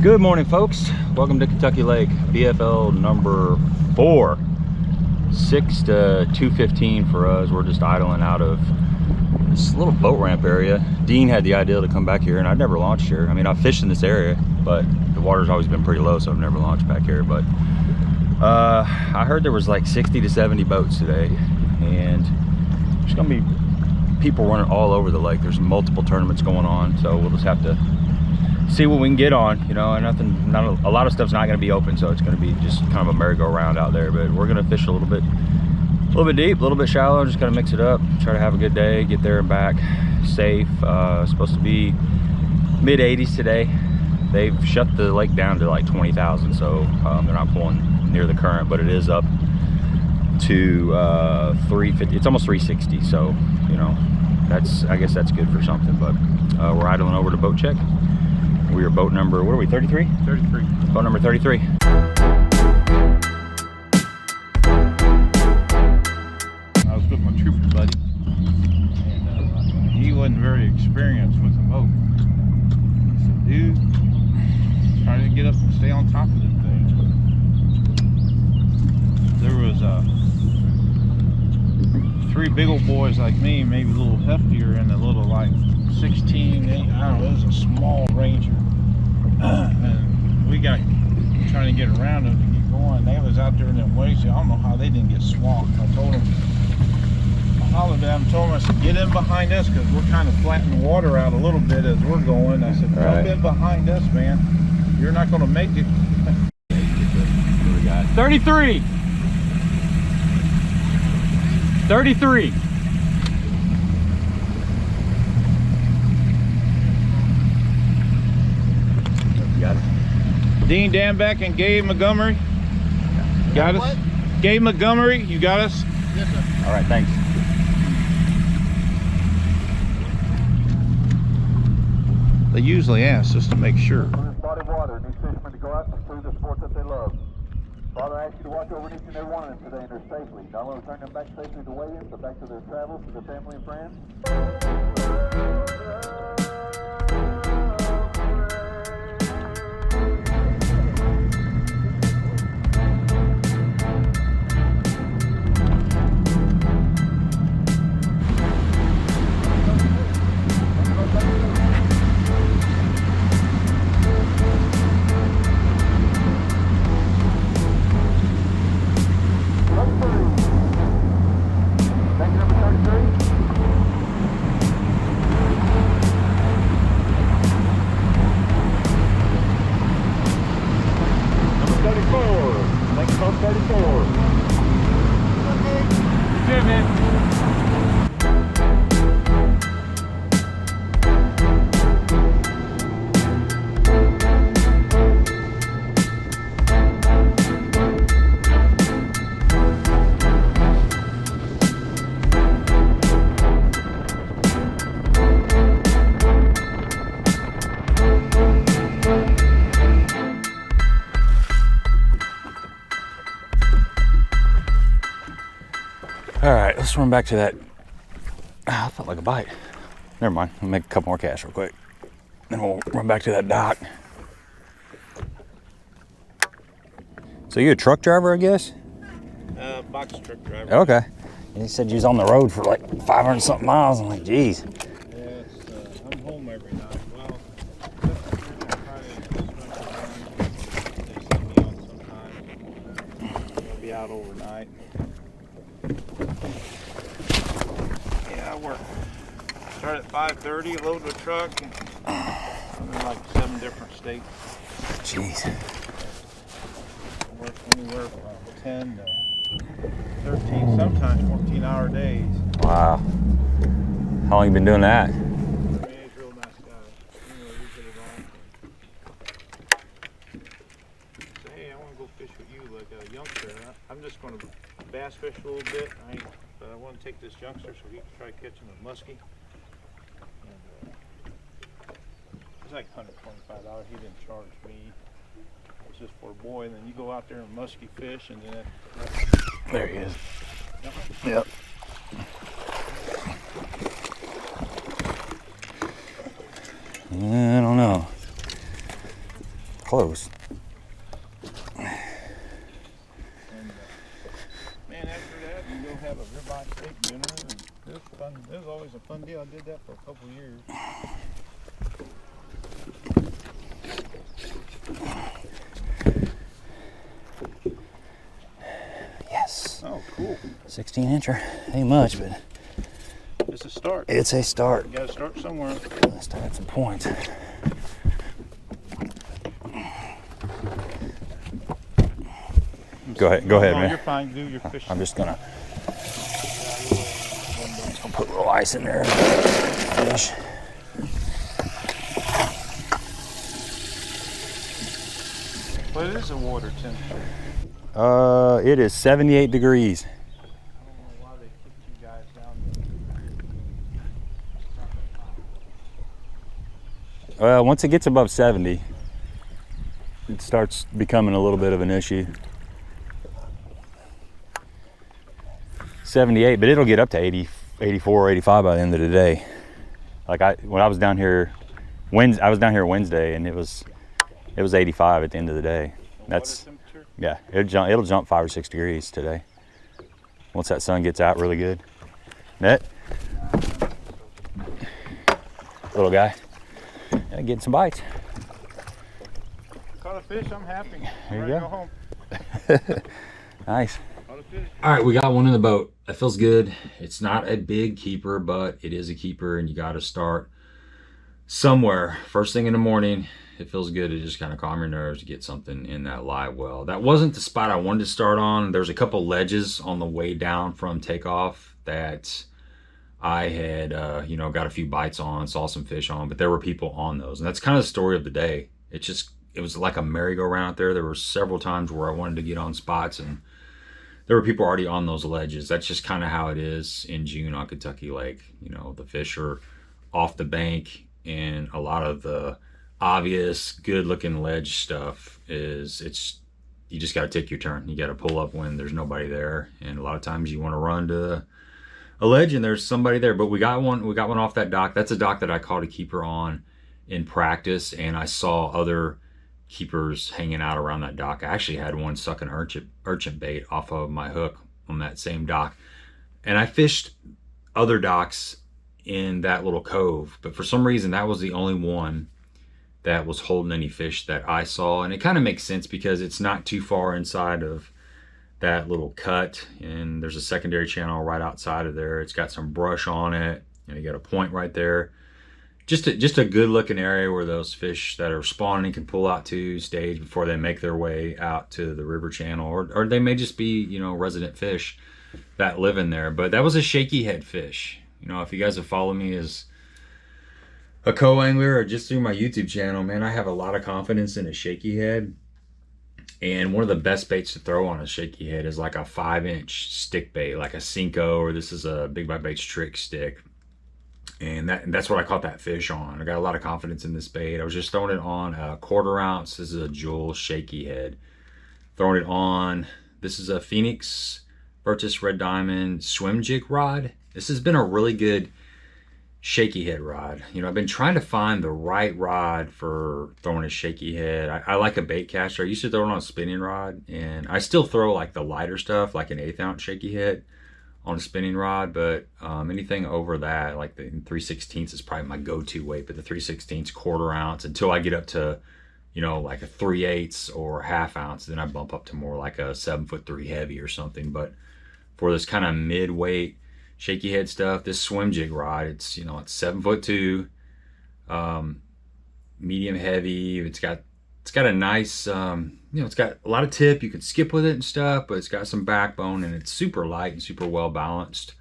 Good morning, folks. Welcome to Kentucky Lake, BFL number 4. 6 to 2:15 for us. We're just idling out of this little boat ramp area. Dean had the idea to come back here, and I've never launched here. I mean, I've fished in this area, but the water's always been pretty low, so I've never launched back here. But I heard there was like 60 to 70 boats today, and there's gonna be people running all over the lake. There's multiple tournaments going on, so we'll just have to see what we can get on, you know. And a lot of stuff's not going to be open, so it's going to be just kind of a merry-go-round out there. But we're going to fish a little bit deep, a little bit shallow. Just kind of mix it up, try to have a good day, get there and back safe. Supposed to be mid 80s today. They've shut the lake down to like 20,000, so they're not pulling near the current, but it is up to 350. It's almost 360, so you know, I guess that's good for something. But we're idling over to boat check. We are boat number, what are we, 33? 33. Boat number 33. I was with my trooper buddy, and he wasn't very experienced with the boat. I said, dude, try to get up and stay on top of them things. There was 3 big old boys like me, maybe a little heftier, and a little like 16, 8, I don't know, it was a small Ranger. And we got trying to get around them to get going. They was out there in them waves. I don't know how they didn't get swamped. I told them, I hollered at them, told them, I said, get in behind us, because we're kind of flattening the water out a little bit as we're going. I said, jump in behind us, man. You're not going to make it. 33. 33. Got it. Dean Danbeck and Gabe Montgomery. Got us? Gabe Montgomery, you got us? Yes, sir. All right, thanks. They usually ask just to make sure. For this body of water, these fishermen to go out and pursue the sport that they love. Father, I ask you to watch over each and every one of them today and they're safely. Not only return them back safely to weigh-in, but back to their travels, to their family and friends. All right, let's run back to that. I felt like a bite. Never mind, we'll make a couple more casts real quick. Then we'll run back to that dock. So you're a truck driver, I guess? Box truck driver. Okay. And he said you was on the road for like 500 something miles. I'm like, geez. Yes, I'm home every night. Well, they send me out sometimes. I'll be out overnight. Yeah, I work. Start at 5:30, load the truck, and I'm in like 7 different states. Jeez. I work anywhere from 10 to 13, sometimes 14-hour days. Wow. How long you been doing that? He's a real nice guy. You know, we get it on. Say, hey, I want to go fish with you like a youngster. I'm just going to bass fish a little bit. But I want to take this youngster so he can try catching a muskie. And, it's like $125. He didn't charge me. It's just for a boy. And then you go out there and muskie fish, and then there he is. Yep. I don't know. close. And man, after that, you go have a ribeye steak dinner, and it was fun. It was always a fun deal. I did that for a couple of years. Yes. Oh, cool. 16-incher. Ain't much, but it's a start. It's a start. You gotta start somewhere. Let's start some points. Go ahead, man. You're fine. Do your fishing. I'm just gonna put a little ice in there. Fish. What is the water temperature? It is 78 degrees. I don't know why they kicked you guys down there. Well, once it gets above 70, it starts becoming a little bit of an issue. 78, but it'll get up to 80, 84, 85 by the end of the day. Like when I was down here, I was down here Wednesday, and it was 85 at the end of the day. That's, yeah, it'll jump 5 or 6 degrees today once that sun gets out really good. Net, little guy, yeah, getting some bites. Caught a fish. I'm happy. There you Ready to go. home. Nice. Caught a fish. All right, we got one in the boat. That feels good. It's not a big keeper, but it is a keeper, and you got to start somewhere. First thing in the morning, it feels good to just kind of calm your nerves to get something in that live well. That wasn't the spot I wanted to start on. There's a couple ledges on the way down from takeoff that I had, got a few bites on, saw some fish on, but there were people on those. And that's kind of the story of the day. It was like a merry-go-round out there. There were several times where I wanted to get on spots, and there were people already on those ledges. That's just kind of how it is in June on Kentucky Lake. You know, the fish are off the bank, and a lot of the obvious good-looking ledge stuff you just got to take your turn. You got to pull up when there's nobody there, and a lot of times you want to run to a ledge and there's somebody there. But we got one off that dock. That's a dock that I caught a keeper on in practice, and I saw other keepers hanging out around that dock. I actually had one suck an urchin bait off of my hook on that same dock, and I fished other docks in that little cove, but for some reason that was the only one that was holding any fish that I saw. And it kind of makes sense because it's not too far inside of that little cut, and there's a secondary channel right outside of there. It's got some brush on it, and you got a point right there. Just a good looking area where those fish that are spawning can pull out to, stage before they make their way out to the river channel, or they may just be, resident fish that live in there. But that was a shaky head fish. If you guys have followed me as a co-angler or just through my YouTube channel, man, I have a lot of confidence in a shaky head. And one of the best baits to throw on a shaky head is like a 5-inch stick bait, like a Cinco, or this is a Big Bite Baits trick stick. And that's what I caught that fish on. I got a lot of confidence in this bait. I was just throwing it on a 1/4 ounce. This is a Jewel shaky head. Throwing it on, this is a Phoenix Virtus Red Diamond swim jig rod. This has been a really good shaky head rod. I've been trying to find the right rod for throwing a shaky head. I like a bait caster. I used to throw it on a spinning rod, and I still throw like the lighter stuff, like an 1/8 ounce shaky head on a spinning rod, but anything over that, like the 3/16 is probably my go-to weight, but the 3/16 1/4 ounce until I get up to, like a 3/8 or 1/2 ounce, then I bump up to more like a 7'3" heavy or something. But for this kind of mid-weight shaky head stuff, this swim jig rod, it's 7'2", medium heavy. It's got a nice, it's got a lot of tip. You can skip with it and stuff, but it's got some backbone, and it's super light and super well balanced.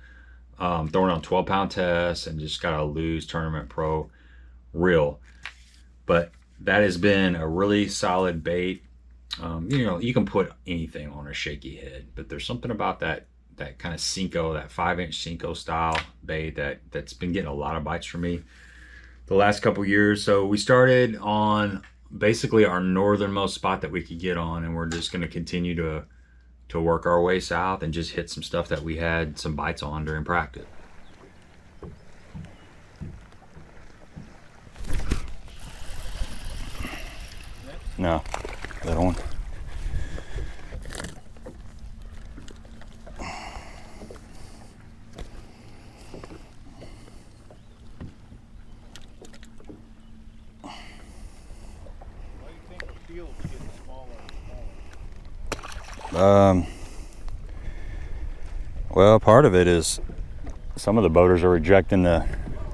Throwing on 12-pound tests, and just got a loose Tournament Pro reel. But that has been a really solid bait. You can put anything on a shaky head, but there's something about that kind of Cinco, that 5-inch Cinco style bait that's been getting a lot of bites for me the last couple years. So we started on basically our northernmost spot that we could get on, and we're just going to continue to work our way south and just hit some stuff that we had some bites on during practice. No, little one. Why do you think the field's getting smaller and smaller? Well, part of it is some of the boaters are rejecting the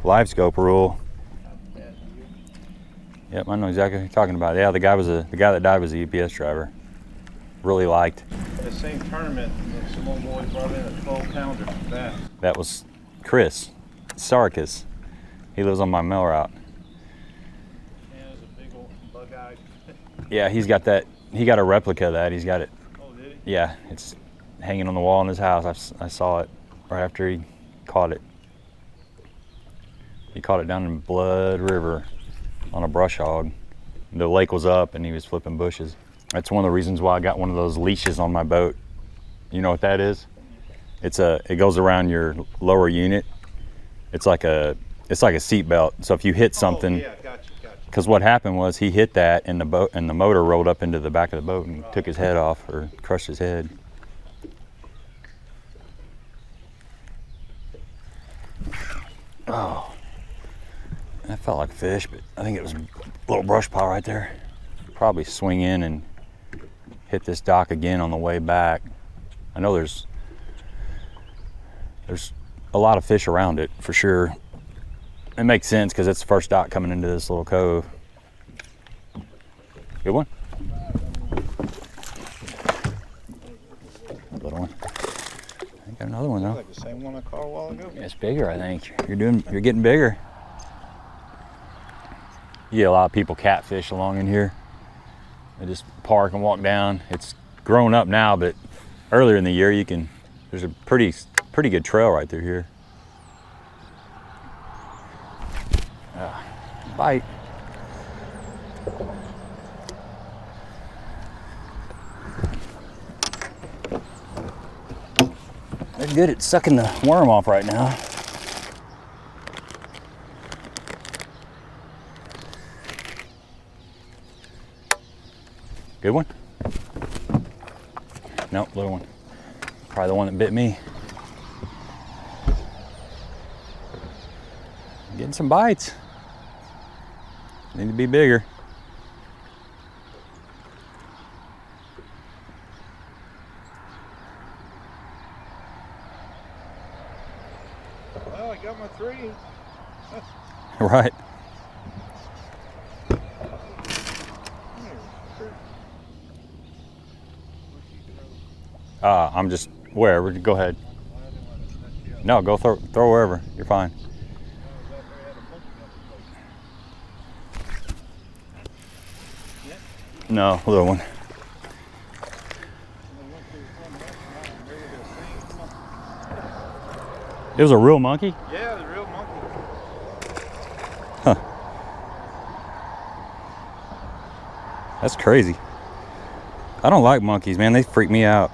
live scope rule. Yep, I know exactly what you're talking about. Yeah, the guy that died was a UPS driver. Really liked. The same tournament, some old boy brought in a 12-pounder bass. That was Chris Sarkis. He lives on my mail route. Yeah, it was a big old bug-eyed. Yeah, he's got that. He got a replica of that. He's got it. Oh, did he? Yeah, it's hanging on the wall in his house. I saw it right after he caught it. He caught it down in Blood River on a brush hog. The lake was up and he was flipping bushes. That's one of the reasons why I got one of those leashes on my boat. You know what that is? It goes around your lower unit. It's like a seat belt. So if you hit something, Oh, yeah, gotcha. because what happened was he hit that and the motor rolled up into the back of the boat and took his head off or crushed his head. Oh, that felt like a fish, but I think it was a little brush pile right there. Probably swing in and hit this dock again on the way back. I know there's a lot of fish around it for sure. It makes sense because it's the first dock coming into this little cove. Good one. Little one. I got another one though. Like the same one I caught a while ago. It's bigger, I think. You're getting bigger. You get a lot of people catfish along in here. They just park and walk down. It's grown up now, but earlier in the year there's a pretty good trail right through here. Bite. They're good at sucking the worm off right now. Good one? Nope, little one. Probably the one that bit me. Getting some bites. Need to be bigger. Well, I got my 3. Right. I'm just wherever. Go ahead. No, go throw wherever. You're fine. No, little one. It was a real monkey? Yeah, the real monkey. Huh. That's crazy. I don't like monkeys, man. They freak me out.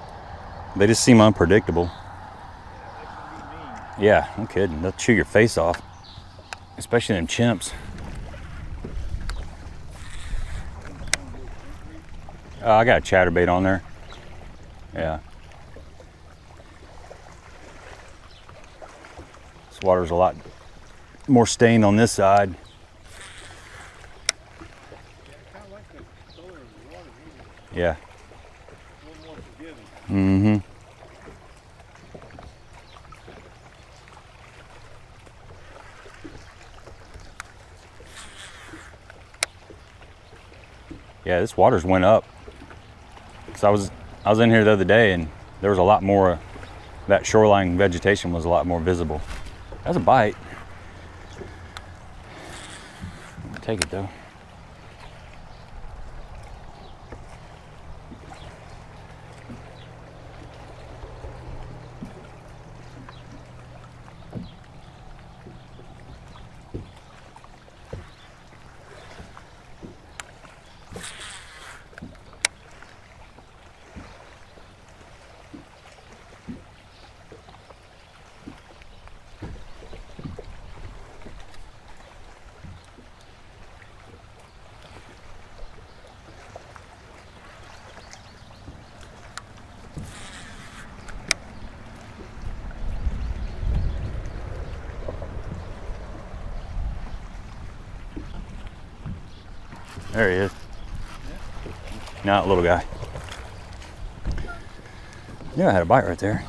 They just seem unpredictable. Yeah, I'm kidding. They'll chew your face off. Especially them chimps. I got a chatterbait on there. Yeah. This water's a lot more stained on this side. Yeah. Mm-hmm. Yeah, this water's went up. Cause I was in here the other day and there was a lot more, that shoreline vegetation was a lot more visible. That's a bite. I'll take it though. There he is. Not little guy. Yeah, I had a bite right there.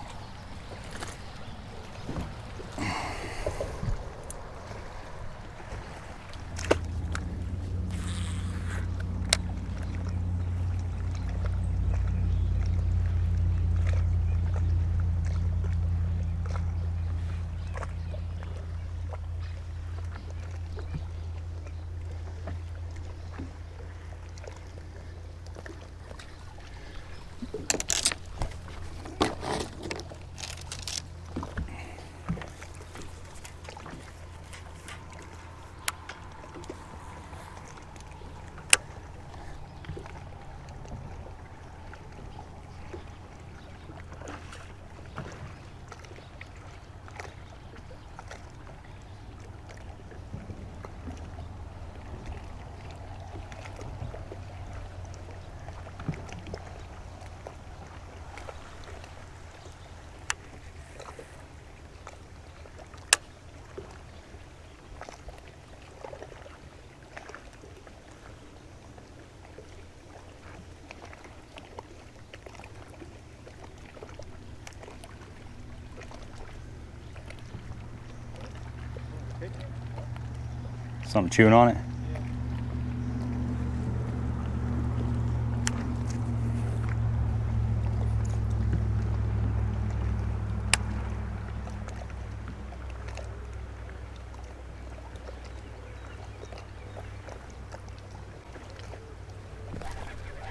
Something chewing on it.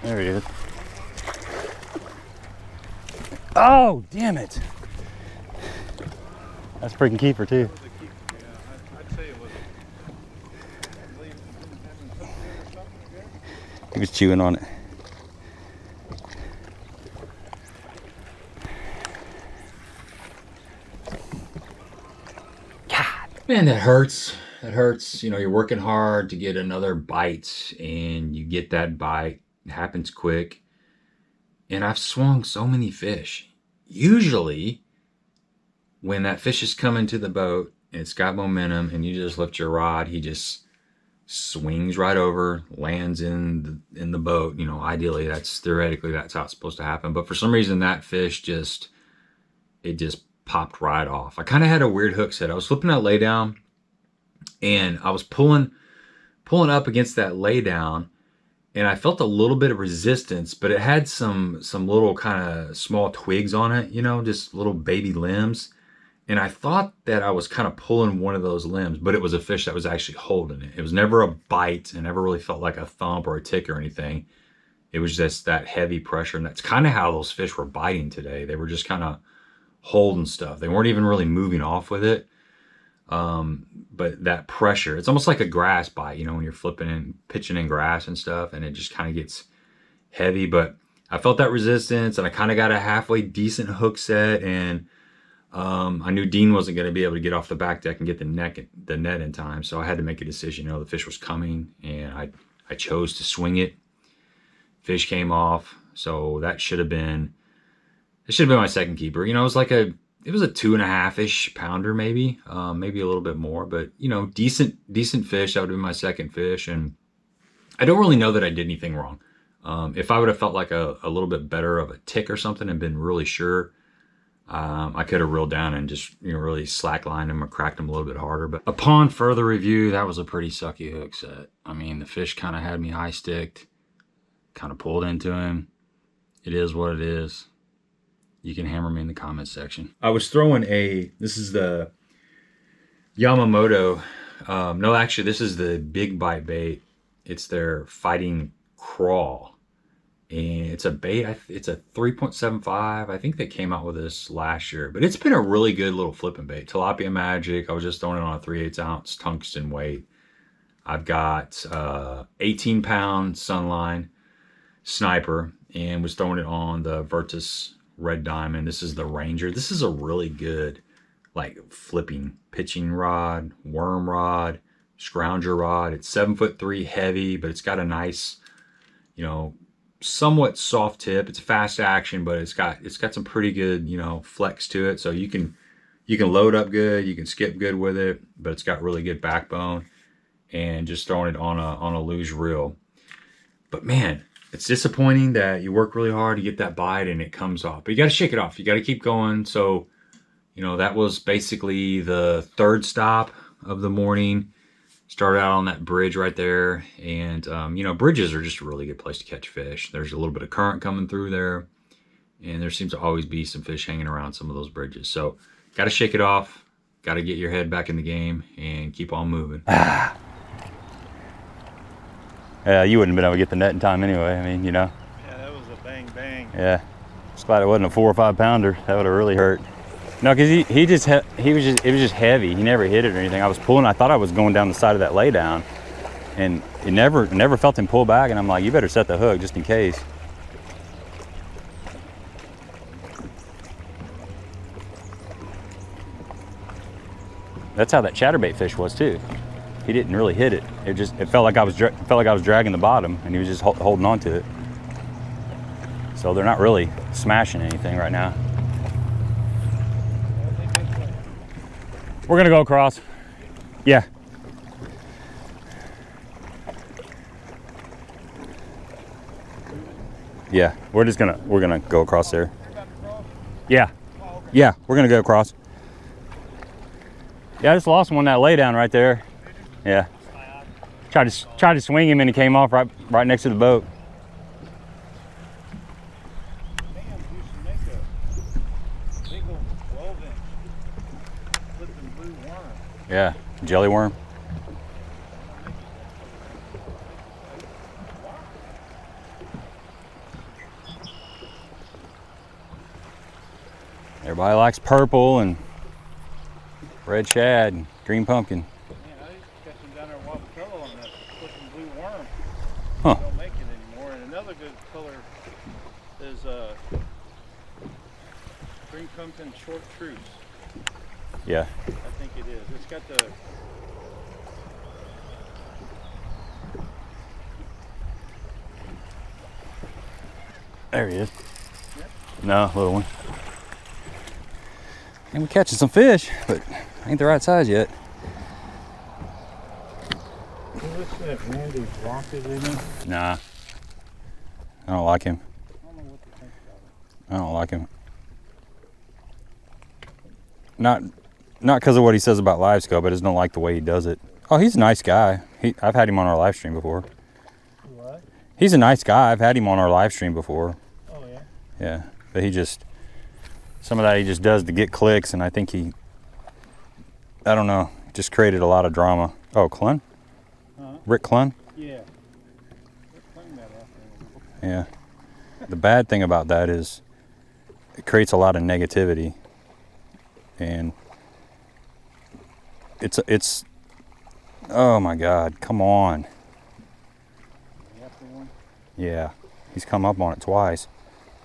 There he is. Oh, damn it. That's a freaking keeper too. He was chewing on it. God, man, that hurts. That hurts. You know, you're working hard to get another bite, and you get that bite. It happens quick. And I've swung so many fish. Usually, when that fish is coming to the boat, it's got momentum, and you just lift your rod, he just swings right over, lands in the boat. You know, ideally, theoretically that's how it's supposed to happen. But for some reason, that fish just popped right off. I kind of had a weird hook set. I was flipping that lay down, and I was pulling up against that lay down, and I felt a little bit of resistance, but it had some little kind of small twigs on it, you know, just little baby limbs. And I thought that I was kind of pulling one of those limbs, but it was a fish that was actually holding it. It was never a bite, and never really felt like a thump or a tick or anything. It was just that heavy pressure, and that's kind of how those fish were biting today. They were just kind of holding stuff. They weren't even really moving off with it. But that pressure, it's almost like a grass bite, you know, when you're flipping and pitching in grass and stuff, and it just kind of gets heavy. But I felt that resistance, and I kind of got a halfway decent hook set, and I knew Dean wasn't going to be able to get off the back deck and get the net in time, so I had to make a decision. You know, the fish was coming, and I chose to swing it. Fish came off, so that should have been my second keeper. You know, it was a 2.5-ish pounder, maybe a little bit more, but you know, decent fish. That would have been my second fish, and I don't really know that I did anything wrong. If I would have felt like a little bit better of a tick or something and been really sure, I could have reeled down and just, you know, really slacklined him or cracked him a little bit harder. But upon further review, that was a pretty sucky hook set. I mean, the fish kind of had me high sticked, kind of pulled into him. It is what it is. You can hammer me in the comments section. I was throwing this is the Yamamoto. No, actually, this is the Big Bite bait. It's their Fighting Crawl. And it's a bait, it's a 3.75. I think they came out with this last year. But it's been a really good little flipping bait. Tilapia Magic. I was just throwing it on a 3/8 ounce tungsten weight. I've got 18-pound Sunline Sniper, and was throwing it on the Virtus Red Diamond. This is the Ranger. This is a really good, like, flipping pitching rod, worm rod, scrounger rod. It's 7'3" heavy, but it's got a nice, you know, somewhat soft tip. It's fast action, but it's got some pretty good, you know, flex to it. So you can load up good, you can skip good with it, but it's got really good backbone. And just throwing it on a luge reel. But man, it's disappointing that you work really hard to get that bite and it comes off. But you got to shake it off. You got to keep going. So, you know, that was basically the third stop of the morning. Started out on that bridge right there. And, you know, bridges are just a really good place to catch fish. There's a little bit of current coming through there. And there seems to always be some fish hanging around some of those bridges. So, got to shake it off. Got to get your head back in the game and keep on moving. Yeah, you wouldn't have been able to get the net in time anyway. I mean, you know. Yeah, that was a bang bang. Yeah, just glad it wasn't a 4 or 5 pounder. That would have really hurt. No, because it was just heavy. He never hit it or anything. I was pulling. I thought I was going down the side of that lay down, and it never felt him pull back. And I'm like, you better set the hook just in case. That's how that chatterbait fish was too. He didn't really hit it. It felt like I was dragging the bottom, and he was just holding on to it. So they're not really smashing anything right now. We're gonna go across. Yeah. Yeah, we're gonna go across there. Yeah. Yeah, we're gonna go across. Yeah, I just lost one that lay down right there. Yeah. Tried to swing him and he came off right next to the boat. Yeah, jelly worm. Everybody likes purple and red shad and green pumpkin. Man, I used to catch them down there at Wabacoa on that flipping blue worm. Huh. Don't make it anymore. And another good color is green pumpkin short truce. Yeah. I think it is. It's got the There he is. Yep. No, little one. And we're catching some fish, but ain't the right size yet. what's that Randy Rocket in it? Nah. I don't like him. I don't know what to think about it. I don't like him. Not because of what he says about live scope, I just don't like the way he does it. Oh, he's a nice guy. I've had him on our live stream before. What? He's a nice guy. I've had him on our live stream before. Oh, yeah? Yeah, but some of that he just does to get clicks, and I think I don't know, just created a lot of drama. Oh, Clun? Huh? Rick Clun? Yeah. Rick Clun got out there. Yeah. The bad thing about that is it creates a lot of negativity, and it's oh my God, come on. The upper one? Yeah, he's come up on it twice.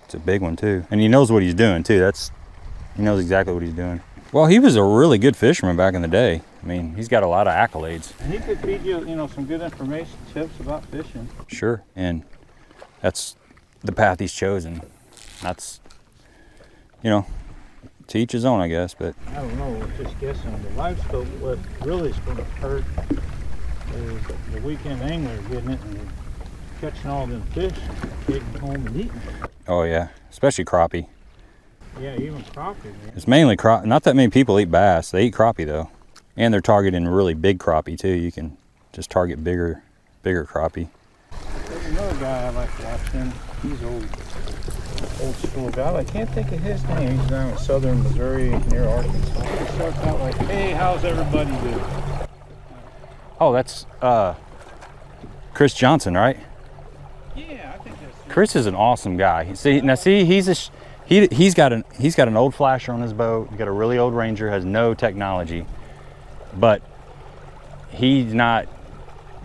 It's a big one too, and he knows what he's doing too. He knows exactly what he's doing. Well, he was a really good fisherman back in the day. I mean, he's got a lot of accolades. And he could feed you, some good information, tips about fishing. Sure, and that's the path he's chosen. That's, to each his own, I guess, but. I don't know, we're just guessing. The live scope, what really is going to hurt is the weekend angler getting it and catching all them fish and taking them home and eating them. Oh yeah, especially crappie. Yeah, even crappie, man. It's mainly crappie. Not that many people eat bass. They eat crappie though. And they're targeting really big crappie too. You can just target bigger crappie. There's another guy I like watching. He's old school guy. I can't think of his name. He's down in southern Missouri near Arkansas. He starts out like, hey, how's everybody doing? Oh, that's Chris Johnson, right? Yeah, I think that's Chris is an awesome guy. He's got an old flasher on his boat. He's got a really old Ranger, has no technology, but he's not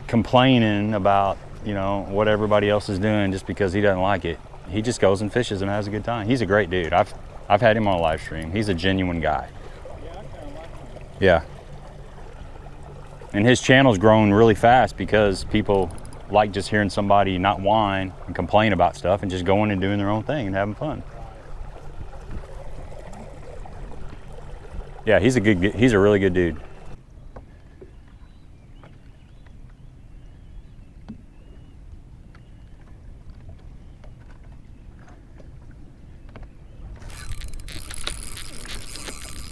complaining about what everybody else is doing just because he doesn't like it. He just goes and fishes and has a good time. He's a great dude. I've had him on a live stream. He's a genuine guy. Yeah, I kind of like him. Yeah. And his channel's grown really fast because people like just hearing somebody not whine and complain about stuff and just going and doing their own thing and having fun. Yeah, he's a really good dude.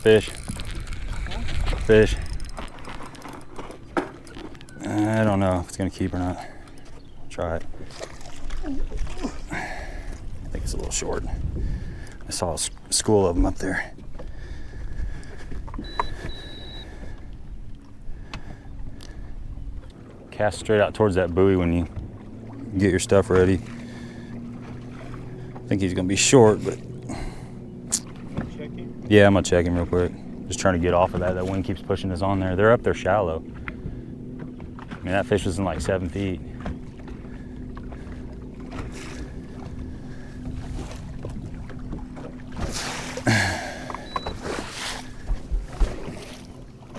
Fish. Fish. I don't know if it's gonna keep or not. Try it. I think it's a little short. I saw a school of them up there. Cast straight out towards that buoy when you get your stuff ready. I think he's gonna be short, but Check him. yeah, I'm gonna check him real quick. Just trying to get off of that. That wind keeps pushing us on there. They're up there shallow. I mean, that fish was in like 7 feet.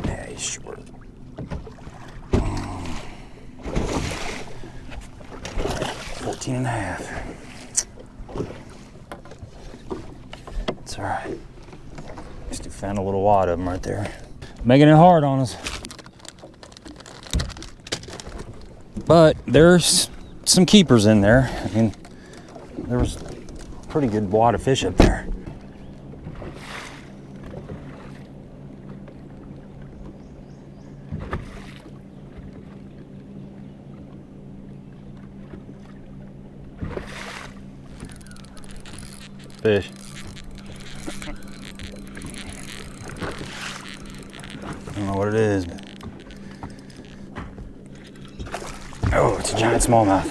Yeah, he's short. 14 and a half. It's all right. Just found a little wad of them right there. Making it hard on us. But there's some keepers in there. I mean, there was a pretty good wad of fish up there. Fish. I don't know what it is, but oh, it's a giant smallmouth.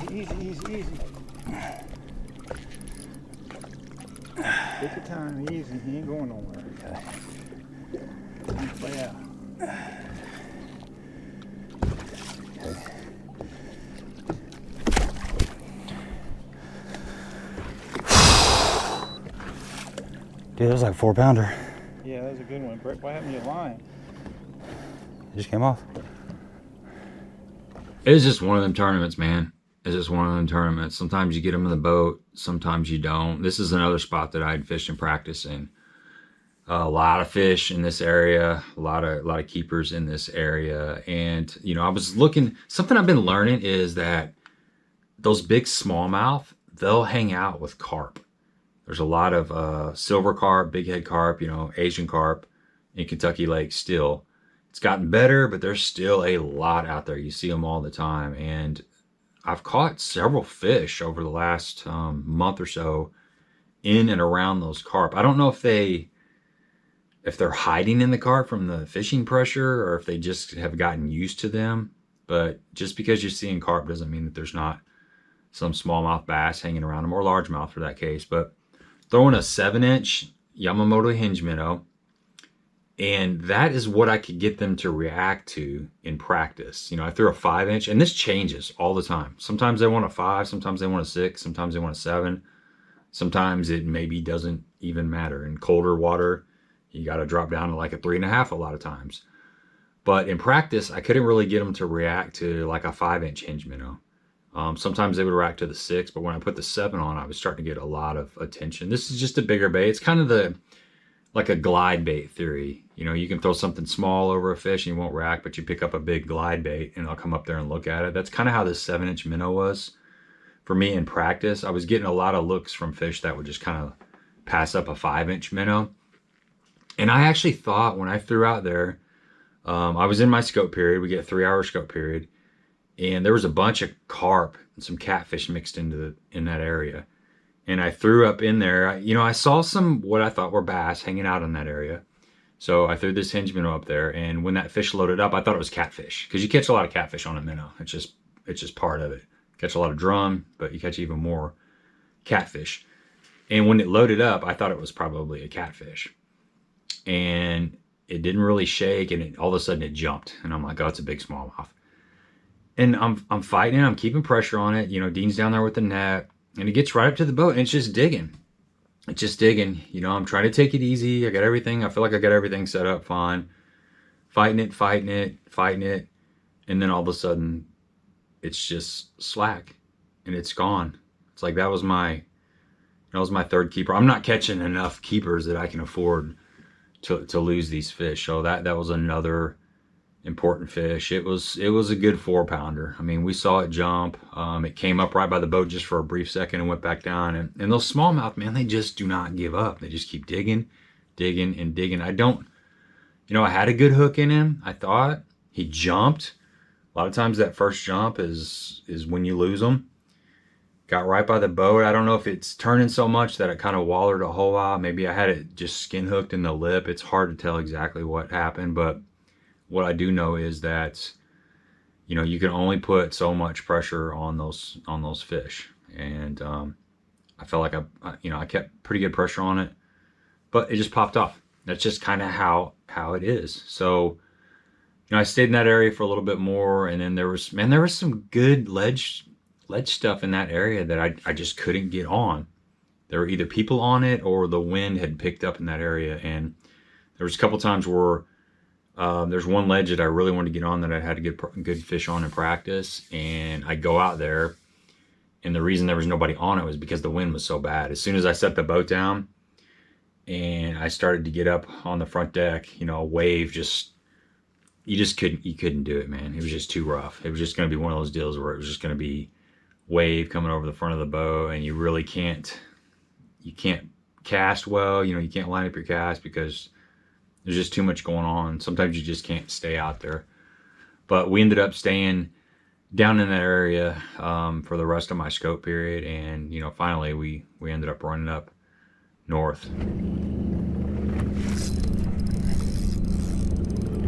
Easy. Take your time, easy. He ain't going nowhere. Okay. Play out. Dude, that was like a 4-pounder. Yeah, that was a good one. Brett, what happened to your line? It just came off. It's just one of them tournaments, man. It's just one of them tournaments. Sometimes you get them in the boat, sometimes you don't. This is another spot that I'd fished and practice in. A lot of fish in this area, a lot of keepers in this area. And, you know, I was looking, something I've been learning is that those big smallmouth, they'll hang out with carp. There's a lot of silver carp, big head carp, you know, Asian carp in Kentucky Lake still. It's gotten better, but there's still a lot out there. You see them all the time. And I've caught several fish over the last month or so in and around those carp. I don't know if they're hiding in the carp from the fishing pressure or if they just have gotten used to them. But just because you're seeing carp doesn't mean that there's not some smallmouth bass hanging around them, or largemouth for that case. But throwing a 7-inch Yamamoto hinge minnow, and that is what I could get them to react to in practice. You know, I threw a 5-inch, and this changes all the time. Sometimes they want a 5, sometimes they want a 6, sometimes they want a 7. Sometimes it maybe doesn't even matter. In colder water, you got to drop down to like a 3.5 a lot of times. But in practice, I couldn't really get them to react to like a 5-inch hinge minnow. Sometimes they would react to the 6, but when I put the 7 on, I was starting to get a lot of attention. This is just a bigger bait. It's kind of like a glide bait theory. You know, you can throw something small over a fish and you won't react, but you pick up a big glide bait and I'll come up there and look at it. That's kind of how this 7-inch minnow was for me in practice. I was getting a lot of looks from fish that would just kind of pass up a 5-inch minnow. And I actually thought when I threw out there, I was in my scope period. We get a 3-hour scope period. And there was a bunch of carp and some catfish mixed in that area. And I threw up in there. You know, I saw some what I thought were bass hanging out in that area. So I threw this hinge minnow up there. And when that fish loaded up, I thought it was catfish. Because you catch a lot of catfish on a minnow. It's just part of it. Catch a lot of drum, but you catch even more catfish. And when it loaded up, I thought it was probably a catfish. And it didn't really shake. And all of a sudden it jumped. And I'm like, oh, it's a big smallmouth. And I'm fighting it. I'm keeping pressure on it. You know, Dean's down there with the net. And it gets right up to the boat. And it's just digging. It's just digging. You know, I'm trying to take it easy. I got everything. I feel like I got everything set up fine. Fighting it. And then all of a sudden, it's just slack. And it's gone. It's like that was my third keeper. I'm not catching enough keepers that I can afford to lose these fish. So that was another important fish. It was a good 4-pounder. I mean, we saw it jump. It came up right by the boat just for a brief second and went back down. And those smallmouth, man, they just do not give up. They just keep digging, digging, and digging. I don't, you know, I had a good hook in him. I thought he jumped. A lot of times that first jump is when you lose them. Got right by the boat. I don't know if it's turning so much that it kind of wallered a whole while. Maybe I had it just skin hooked in the lip. It's hard to tell exactly what happened, but what I do know is that, you know, you can only put so much pressure on those fish. And I felt like I kept pretty good pressure on it, but it just popped off. That's just kind of how it is. So, you know, I stayed in that area for a little bit more, and then there was some good ledge stuff in that area that I just couldn't get on. There were either people on it or the wind had picked up in that area. And there was a couple times where there's one ledge that I really wanted to get on that I had a good fish on in practice, and I go out there, and the reason there was nobody on it was because the wind was so bad. As soon as I set the boat down and I started to get up on the front deck, you know, a wave you couldn't do it, man. It was just too rough. It was just going to be one of those deals where it was just going to be wave coming over the front of the boat, and you really can't cast well. You know, you can't line up your cast because there's just too much going on. Sometimes you just can't stay out there. But we ended up staying down in that area for the rest of my scope period, and you know, finally we ended up running up north.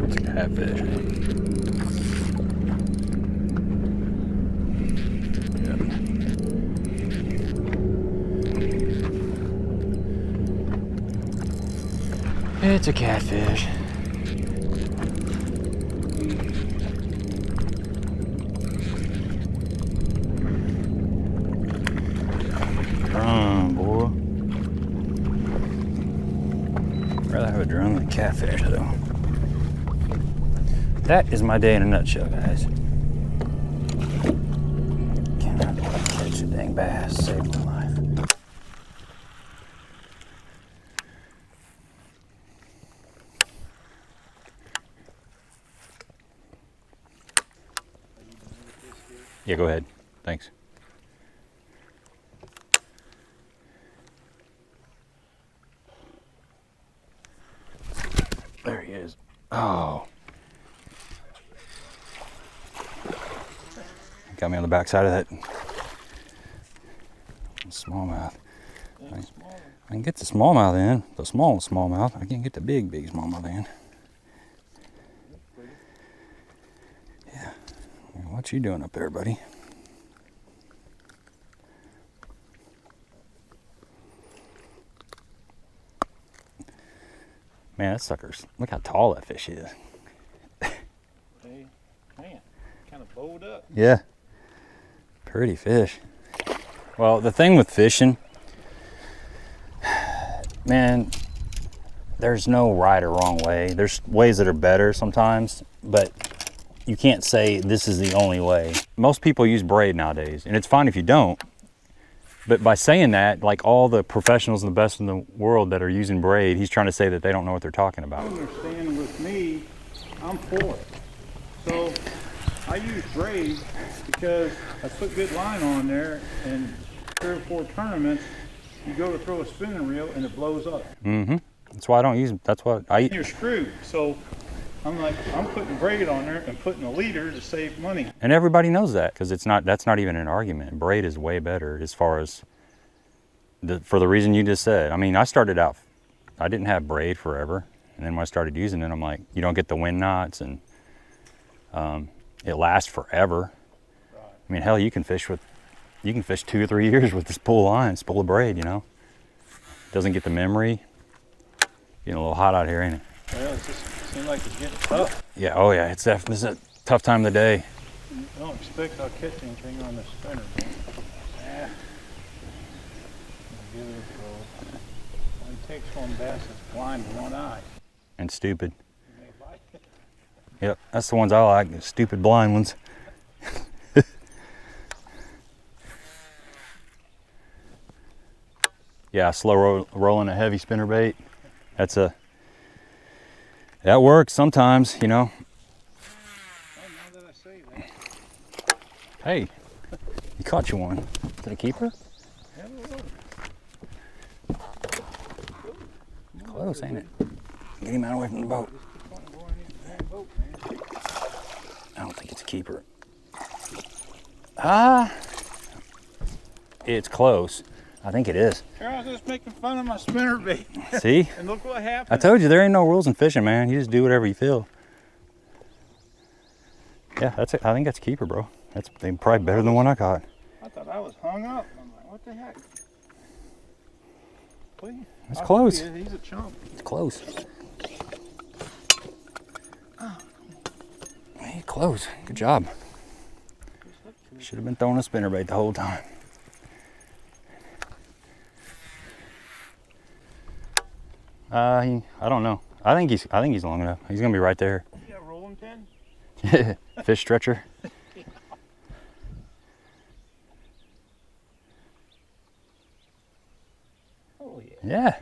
It's a catfish. It's a catfish. Drum, boy. I'd rather have a drum than a catfish, though. That is my day in a nutshell, guys. Cannot catch a dang bass. Save my life. Yeah, go ahead. Thanks. There he is. Oh. Got me on the back side of that smallmouth. I can get the smallmouth in, the small smallmouth. I can't get the big smallmouth in. Yeah. What you doing up there, buddy? Man, that sucker's, look how tall that fish is. Hey, man, kind of bowed up. Yeah. Pretty fish. Well, the thing with fishing, man, there's no right or wrong way. There's ways that are better sometimes, but you can't say this is the only way. Most people use braid nowadays, and it's fine if you don't. But by saying that, like all the professionals and the best in the world that are using braid, he's trying to say that they don't know what they're talking about. I understand with me, I'm for it. So I use braid because I put good line on there, and 3 or 4 tournaments, you go to throw a spinning reel and it blows up. Mm-hmm. That's why I don't use them. That's what I eat. You're screwed. So I'm like, I'm putting braid on there and putting a leader to save money. And everybody knows that, because that's not even an argument. Braid is way better as far as for the reason you just said. I mean, I started out, I didn't have braid forever, and then when I started using it, I'm like, you don't get the wind knots, and it lasts forever. Right. I mean, hell, you can fish 2 or 3 years with this spool line, spool of braid, you know. Doesn't get the memory. Getting a little hot out here, ain't it? Well, it just seems like it's getting tough. Yeah, oh yeah, it's definitely, this is a tough time of the day. I don't expect I'll catch anything on this spinner. Yeah. Give it a go. Only takes one bass that's blind in one eye. And stupid. You may like it. Yep, that's the ones I like, the stupid blind ones. Yeah, slow rolling a heavy spinner bait. That works sometimes, you know. Hey, you caught you one. Is it a keeper? Close, ain't it? Get him out away from the boat. I don't think it's a keeper. It's close. I think it is. I was just making fun of my spinnerbait. See? And look what happened. I told you there ain't no rules in fishing, man. You just do whatever you feel. Yeah, that's it. I think that's a keeper, bro. That's probably better than the one I caught. I thought I was hung up. I'm like, what the heck? Please. It's close. He's a chump. It's close. Hey, close. Good job. Should have been throwing a spinnerbait the whole time. I don't know. I think he's long enough. He's gonna be right there. You got a rolling pin? Fish stretcher. Oh yeah. Yeah,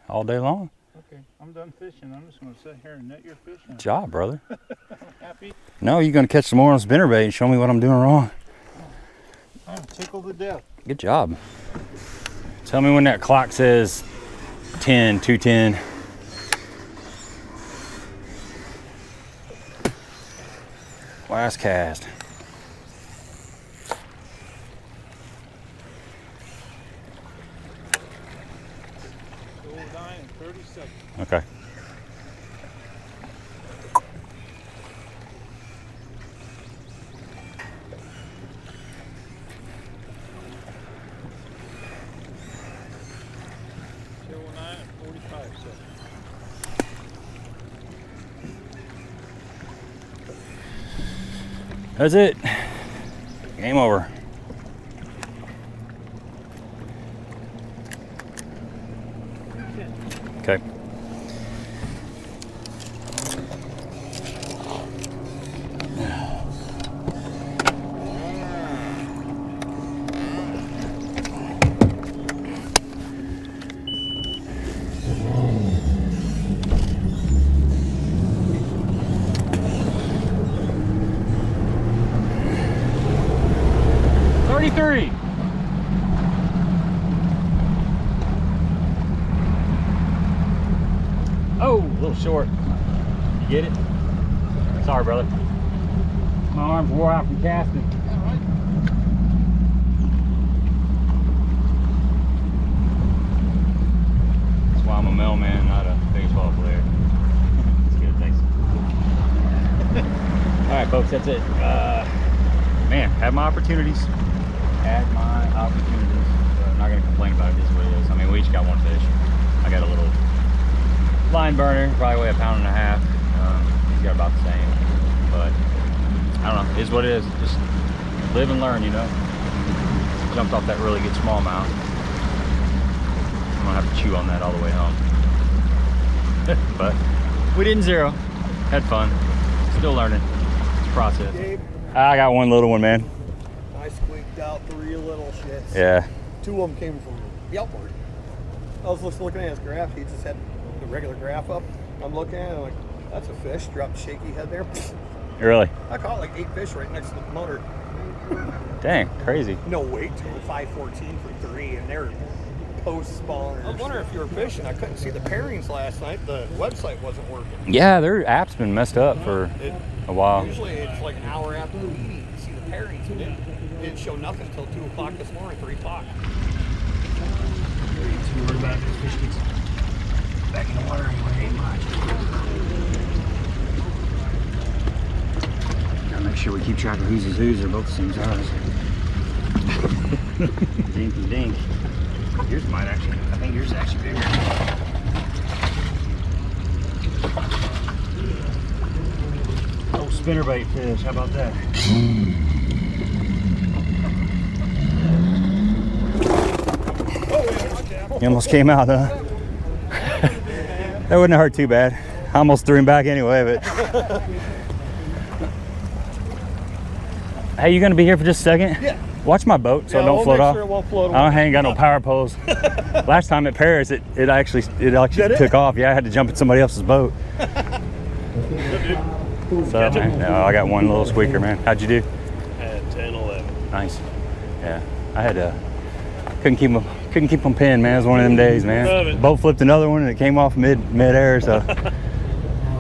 all day long. Okay, I'm done fishing. I'm just gonna sit here and net your fish. Good job, brother. Happy? No, you're gonna catch some more on spinnerbait and show me what I'm doing wrong. I'm tickled to death. Good job. Tell me when that clock says 10, 210. Last cast. We'll die in 30 seconds. Okay. Till 9 and 45 seconds. That's it. Game over. Okay. Three. Oh, a little short. You get it? Sorry, brother. My arms wore out from casting. That's why I'm a mailman, not a baseball player. That's good, thanks. All right, folks, that's it. Man, had my opportunities. Had my opportunities. I'm not gonna complain about it. This is what it is. I mean, we each got one fish. I got a little line burner, probably weigh 1.5 pounds. He's got about the same, but I don't know. It is what it is. Just live and learn, you know. Jumped off that really good smallmouth. I'm gonna have to chew on that all the way home. But we didn't zero. Had fun. Still learning. It's a process. Gabe, I got one little one, man. I squeaked out 3 little shits. Yeah. 2 of them came from the outboard. I was just looking at his graph. He just had the regular graph up. I'm looking at it, I'm like, that's a fish. Dropped a shaky head there. Really? I caught like 8 fish right next to the motor. Dang, crazy. No weight to 514 for 3, and they're post spawners. I wonder if you were fishing. I couldn't see the pairings last night. The website wasn't working. Yeah, their app's been messed up for a while. Usually it's like an hour after the meeting to see the pairings. It didn't show nothing until 2 o'clock this morning, 3 o'clock. Too worried about this fish gets back in the water anyway, much. Gotta make sure we keep track of whose is whose. They're both the same size. Dinky dink. Yours might actually, I think yours is actually bigger. Oh, spinnerbait fish, how about that? He almost came out, huh? That wouldn't have hurt too bad. I almost threw him back anyway, but. Hey, you gonna be here for just a second? Yeah. Watch my boat so it don't float off. Sure it won't float I ain't got no power poles. Last time at Paris, it actually took off. Yeah, I had to jump in somebody else's boat. So, man, no, I got one little squeaker, man. How'd you do? At 10, 11. Nice. Yeah, I had couldn't keep them pinned, man. It was one of them days, man. Love it. Boat flipped another one and it came off mid-air, so.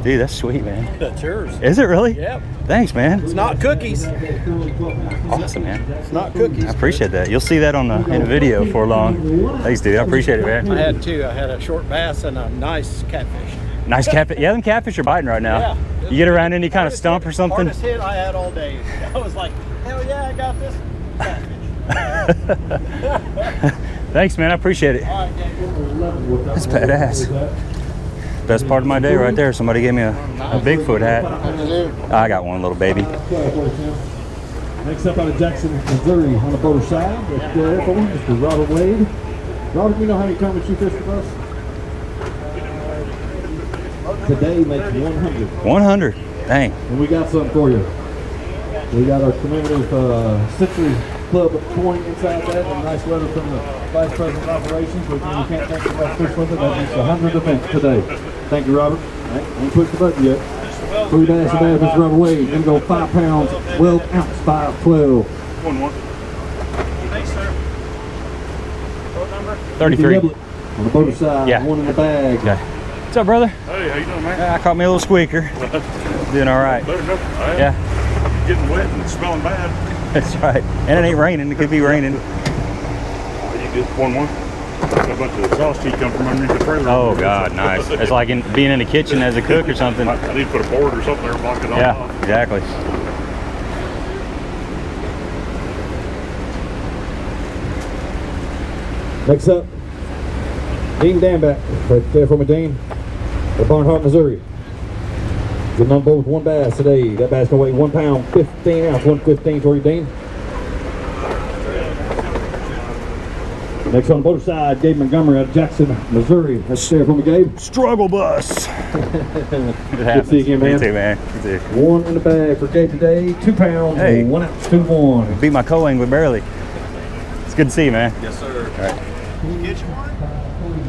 Dude, that's sweet, man. That's yours. Is it really? Yep. Thanks, man. It's not cookies. Awesome, man. It's not cookies. I appreciate that. You'll see that in the video for long. Thanks, dude. I appreciate it, man. I had two. I had a short bass and a nice catfish. Nice catfish. Yeah, them catfish are biting right now. Yeah. You get around any kind of stump or something? Hardest hit I had all day. I was like, hell yeah, I got this catfish. Thanks, man. I appreciate it. All right, Gator. That's badass. Best part of my day right there. Somebody gave me a Bigfoot hat. I got one little baby. Next up out of Jackson, Missouri, on the boater side, let's go ahead for one, Mr. Robert Wade. Robert, you know how many tournaments you fished with us? Today makes 100. 100. Dang. And we got something for you. We got our commemorative Century Club coin inside that, and a nice letter from the Vice President of Operations. We can't thank the best fish with it. That makes 100 event today. Thank you, Robert. I ain't pushed the button yet. 3 dash of Mr. Robert Wade. Gonna go 5 pounds, 12 ounce, 512. 1-1. Thanks, sir. Boat number? 33. On the boater side, Yeah. one in the bag. Okay. What's up, brother? Hey, how you doing, man? I caught me a little squeaker. Doing all right. Better enough. Yeah, Getting wet and smelling bad. that's right. And it ain't raining. It could be raining. You did 1-1. A bunch of exhaust heat come from underneath the trailer. Oh, God, nice. It's like being in the kitchen as a cook or something. I need to put a board or something there to block it Yeah, off. exactly. Next up, Dean Danback, right there from Dean, at Barnhart, Missouri. Getting on board with 1 bass today. That bass gonna weigh 1 pound, 15 ounce, 115 for you, Dean. Next on the boater side, Gabe Montgomery out of Jackson, Missouri. That's there from Gabe. Struggle bus. Good to see you again, man. You too, man. You too. 1 in the bag for Gabe today. 2 pounds, Hey. 1 ounce, 2-1. Beat my co-angler barely. It's good to see you, man. Yes, sir. All right. Can you get you one?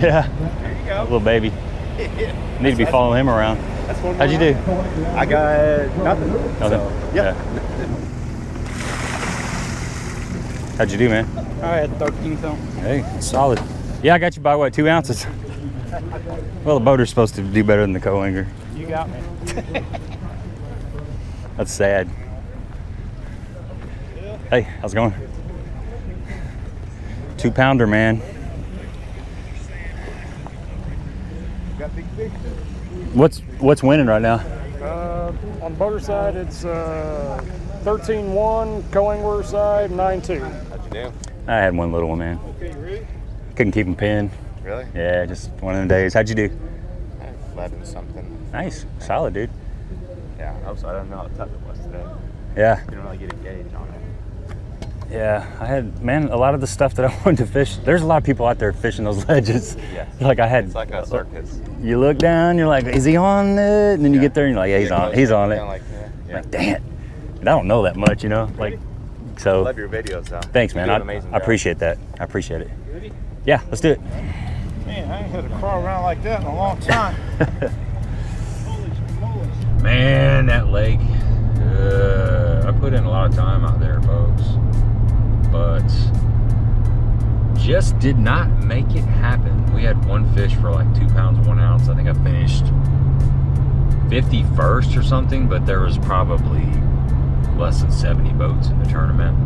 Yeah, There you go. little baby. Need to be following him around. That's one. How'd you do? I got nothing. Nothing? Yep. Yeah. How'd you do, man? I had 13 film. Hey, solid. Yeah, I got you by what, 2 ounces? Well, the boater's supposed to do better than the co-angler. You got me. That's sad. Hey, how's it going? 2-pounder, man. Got big fish. What's winning right now? On boater side, it's 13-1. Co-angler side, 9-2. How'd you do? I had one little one, man. Okay, you ready? Couldn't keep him pinned. Really? Yeah, just one of them days. How'd you do? 11 something. Nice, solid, dude. Yeah, I don't know how tough it was today. Yeah, You don't really get a gauge on it. yeah. I had, man, a lot of the stuff that I wanted to fish. There's a lot of people out there fishing those ledges. Yeah. Like I had. It's like a circus. You look down, you're like, is he on it? And then you get there and you're like, yeah, he's on. He's on it. Kinda like, yeah. Like, damn. And I don't know that much, you know. Like, so. Love your videos, though. Thanks, man. You do I an amazing I job. appreciate that. I appreciate it. Ready? Yeah, let's do it. Man, I ain't had a crawl around like that in a long time. Man, that lake. I put in a lot of time out there, folks. But just did not make it happen. We had one fish for like 2 pounds, 1 ounce. I think I finished 51st or something, but there was probably less than 70 boats in the tournament.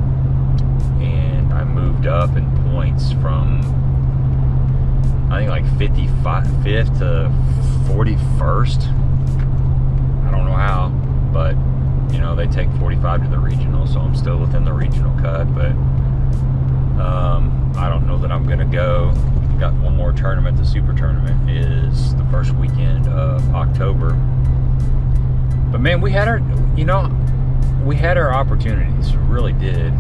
And I moved up in points from, I think, like 55th to 41st. I don't know how, but you know, they take 45 to the regional, so I'm still within the regional cut, but I don't know that I'm gonna go. Got one more tournament. The super tournament is the first weekend of October. But man, we had our, you know, we had our opportunities, we really did.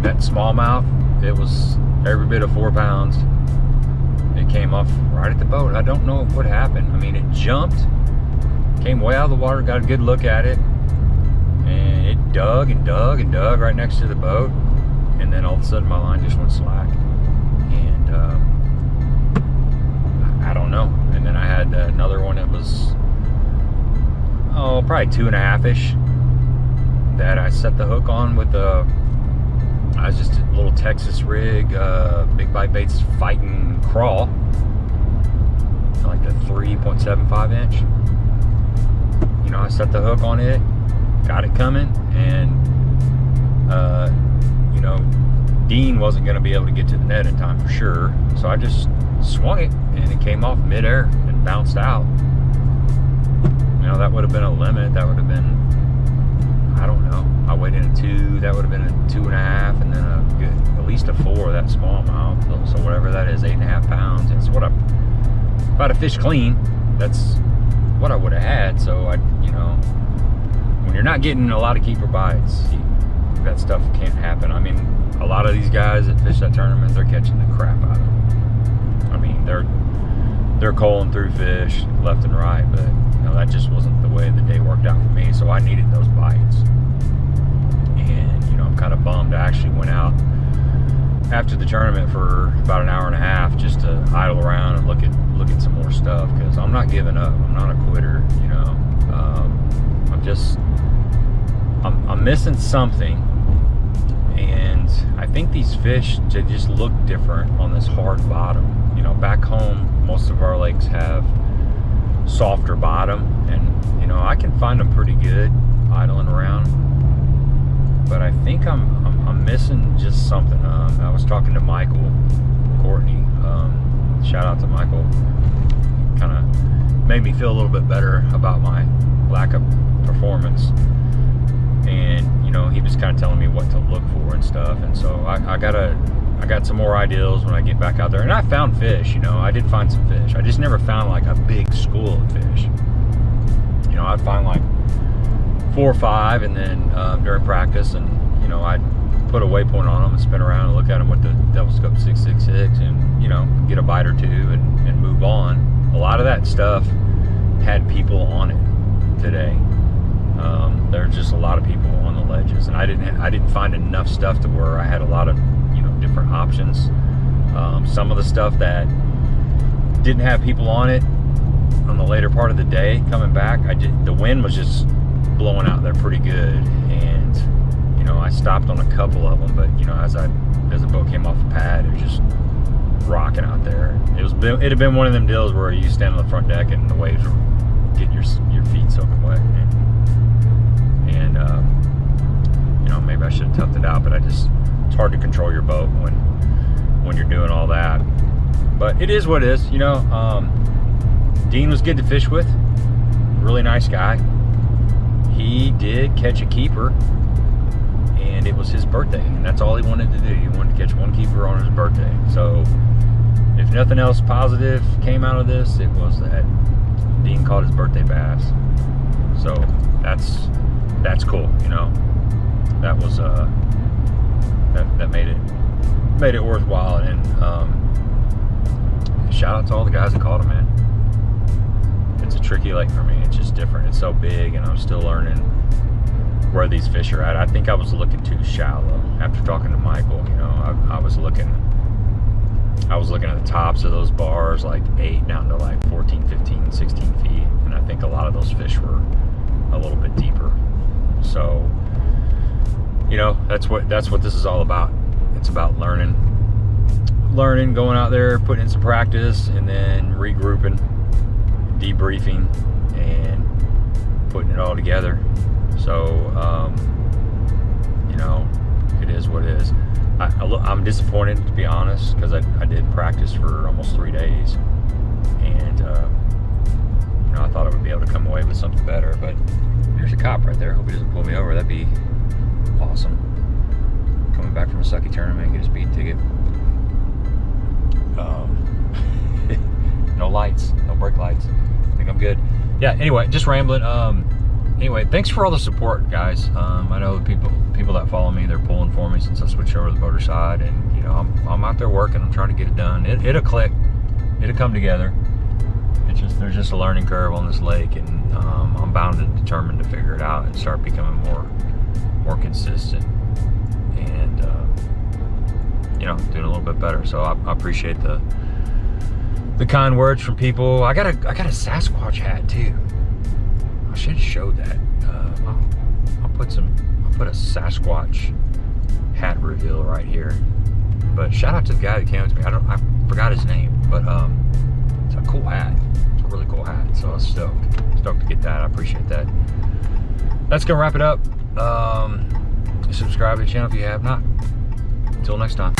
That smallmouth, it was every bit of 4 pounds. It came off right at the boat. I don't know what happened. I mean, it jumped, came way out of the water, got a good look at it, and it dug and dug and dug right next to the boat, and then all of a sudden my line just went slack, and I don't know. And then I had another one that was, oh, probably 2.5-ish, that I set the hook on with I was just a little Texas rig, Big Bite Baits Fighting Crawl, like the 3.75 inch. You know, I set the hook on it, got it coming, and you know, Dean wasn't going to be able to get to the net in time for sure, so I just swung it, and it came off midair and bounced out. You know, that would have been a limit. That would have been, I don't know, I weighed in a 2, that would have been a 2.5, and then a good, at least a 4, that smallmouth. So whatever that is, 8.5 pounds. It's what if I'd have fished clean, that's what I would have had. So I, you know, when you're not getting a lot of keeper bites, that stuff can't happen. I mean, a lot of these guys that fish that tournament, they're catching the crap out of them. I mean, they're culling through fish left and right, but you know, that just wasn't the way the day worked out for me. So I needed those bites, and you know, I'm kind of bummed. I actually went out after the tournament for about an hour and a half just to idle around and look at some more stuff, because I'm not giving up. I'm not a quitter, you know. I'm missing something, and I think these fish, they just look different on this hard bottom. You know, back home, most of our lakes have softer bottom, and you know, I can find them pretty good idling around, but I think I'm missing just something. I was talking to Michael Courtney, shout out to Michael, kind of made me feel a little bit better about my lack of performance, and you know, he was kind of telling me what to look for and stuff, and so I got some more ideas when I get back out there. And I found fish, you know, I did find some fish. I just never found like a big school of fish. You know, I'd find like 4 or 5, and then during practice, and you know, I'd put a waypoint on them and spin around and look at them with the Devil Scope 666, and you know, get a bite or 2 and move on. A lot of that stuff had people on it today. There's just a lot of people on the ledges, and I didn't find enough stuff to where I had a lot of, you know, different options. Some of the stuff that didn't have people on it on the later part of the day coming back, the wind was just blowing out there pretty good, and you know, I stopped on a couple of them, but you know, as the boat came off the pad, it was just rocking out there. It'd have been one of them deals where you stand on the front deck and the waves were getting your feet soaking wet, and you know, maybe I should have toughed it out, but it's hard to control your boat when you're doing all that. But it is what it is, you know. Dean was good to fish with, really nice guy. He did catch a keeper, and it was his birthday, and that's all he wanted to do. He wanted to catch one keeper on his birthday. So if nothing else positive came out of this, it was that Dean caught his birthday bass. So that's cool, you know. That was that made it worthwhile. And shout out to all the guys that caught him, man. It's a tricky lake for me. It's just different. It's so big, and I'm still learning where these fish are at. I think I was looking too shallow. After talking to Michael, you know, I was looking at the tops of those bars, like 8 down to like 14, 15, 16 feet, and I think a lot of those fish were a little bit deeper. So, you know, that's what this is all about. It's about learning, going out there, putting in some practice, and then regrouping, debriefing, and putting it all together. So, you know, it is what it is. I'm disappointed, to be honest, because I did practice for almost 3 days, and you know, I thought I would be able to come away with something better. But there's a cop right there. Hope he doesn't pull me over. That'd be awesome. Coming back from a sucky tournament, get a speed ticket. No lights, no brake lights. I think I'm good. Yeah. Anyway, just rambling. Anyway, thanks for all the support, guys. I know the people that follow me, they're pulling for me since I switched over to the boater side, and you know, I'm out there working. I'm trying to get it done. It'll click. It'll come together. There's just a learning curve on this lake, and I'm bound and determined to figure it out and start becoming more consistent, and you know, doing a little bit better. So I appreciate the kind words from people. I got a Sasquatch hat too. I should have showed that. I'll put some put a Sasquatch hat reveal right here. But shout out to the guy that came with me. I forgot his name, but it's a cool hat. It's a really cool hat. So I was stoked to get that. I appreciate that. That's gonna wrap it up. Subscribe to the channel if you have not. Until next time.